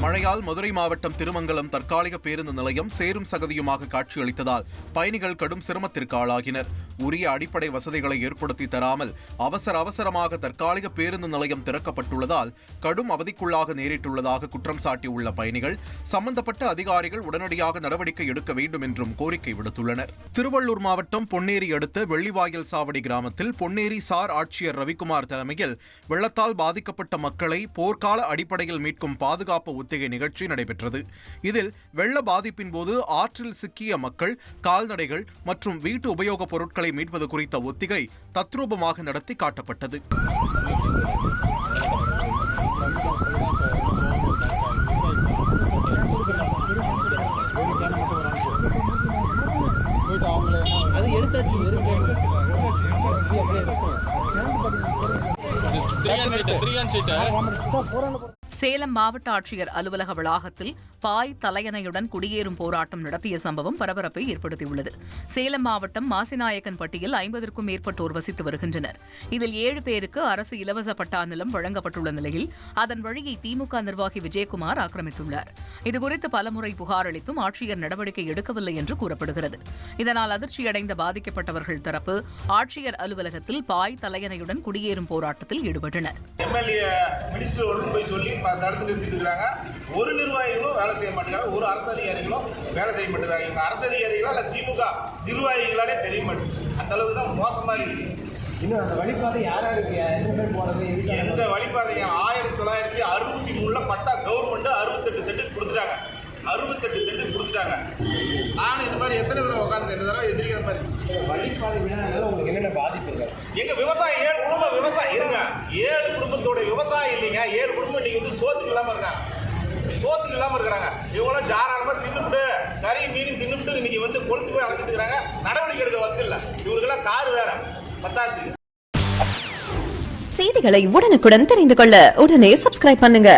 மழையால் மதுரை மாவட்டம் திருமங்கலம் தற்காலிக பேருந்து நிலையம் சேரும் சகதியுமாக காட்சியளித்ததால் பயணிகள் கடும் சிரமத்திற்கு ஆளாகினர். உரிய அடிப்படை வசதிகளை ஏற்படுத்தி தராமல் அவசரமாக தற்காலிக பேருந்து நிலையம் திறக்கப்பட்டுள்ளதால் கடும் அவதிக்குள்ளாக நேரிட்டுள்ளதாக குற்றம் சாட்டியுள்ள பயணிகள் சம்பந்தப்பட்ட அதிகாரிகள் உடனடியாக நடவடிக்கை எடுக்க வேண்டும் என்றும் கோரிக்கை விடுத்துள்ளனர். திருவள்ளூர் மாவட்டம் பொன்னேரி அடுத்த வெள்ளிவாயல் சாவடி கிராமத்தில் பொன்னேரி சார் ஆட்சியர் ரவிக்குமார் தலைமையில் வெள்ளத்தால் பாதிக்கப்பட்ட மக்களை போர்க்கால அடிப்படையில் மீட்கும் பாதுகாப்பு ஒத்திகை நிகழ்ச்சி நடைபெற்றது. இதில் வெள்ள பாதிப்பின் போது ஆற்றில் சிக்கிய மக்கள், கால்நடைகள் மற்றும் வீட்டு உபயோகப் பொருட்களை மீட்பது குறித்த ஒத்திகை தத்ரூபமாக நடத்தி காட்டப்பட்டது. சேலம் மாவட்ட ஆட்சியர் அலுவலக வளாகத்தில் பாய் தலையணையுடன் குடியேறும் போராட்டம் நடத்திய சம்பவம் பரபரப்பை ஏற்படுத்தியுள்ளது. சேலம் மாவட்டம் மாசிநாயக்கன்பட்டியில் 50க்கும் மேற்பட்டோர் வசித்து வருகின்றனர். இதில் 7 பேருக்கு அரசு இலவச பட்டா நிலம் வழங்கப்பட்டுள்ள நிலையில் அதன் வழியை திமுக நிர்வாகி விஜயகுமார் ஆக்கிரமித்துள்ளார். இதுகுறித்து பலமுறை புகார் அளித்தும் ஆட்சியர் நடவடிக்கை எடுக்கவில்லை என்று கூறப்படுகிறது. இதனால் அதிர்ச்சியடைந்த பாதிக்கப்பட்டவர்கள் தரப்பு ஆட்சியர் அலுவலகத்தில் பாய் தலையணையுடன் குடியேறும் போராட்டத்தில் ஈடுபட்டனர். தடுத்து நிறுத்திட்டு இருக்காங்க. ஒரு நிர்வாகிகளும் வேலை செய்ய மாட்டேங்கிறாங்க, ஒரு அரசு அதிகாரிகளும் வேலை செய்ய மாட்டேங்கிறாங்க. இவங்க அரசு அதிகாரிகளா இல்ல திமுக நிர்வாகிகளானே தெரிய மாட்டேங்குது. அந்த அளவுக்கு தான் மோசமா இருக்கு. இன்னும் அந்த வழிபாதை யாராருக்கு எந்த வழிபாதைங்க 1963 பட்டா கவர்மெண்ட் 68 சென்ட் கொடுத்துட்டாங்க. 68 சென்ட் கொடுத்துட்டாங்க. நானும் இந்த மாதிரி எத்தனை தடவை உட்காந்து இந்த தடவை எதிர்க்கிற மாதிரி வழிபாதை உங்களுக்கு என்னென்ன பாதிப்பு இருக்கு? எங்க விவசாயம் 7 குடும்பம் விவசாயம் இருங்க. 7 குடும்பத்தோட விவசாயம் இல்லைங்க. 7 குடும்பம் இன்னைக்கு வந்து சோத்துக்கு இல்லாம இருக்காங்க. சோத்துக்கு இல்லாம இருக்கிறாங்க. இவங்களாம் ஜாராளமா தின்னுட்டு கறி மீன் தின்னுட்டு இன்னைக்கு வந்து கொளுத்து போய் அழைச்சிட்டு இருக்காங்க. நடவடிக்கை எடுக்க வக்கு இல்லை. இவருக்கெல்லாம் கார் வேற பத்தாது. செய்திகளை உடனுக்குடன் தெரிந்து கொள்ள உடனே சப்ஸ்கிரைப் பண்ணுங்க.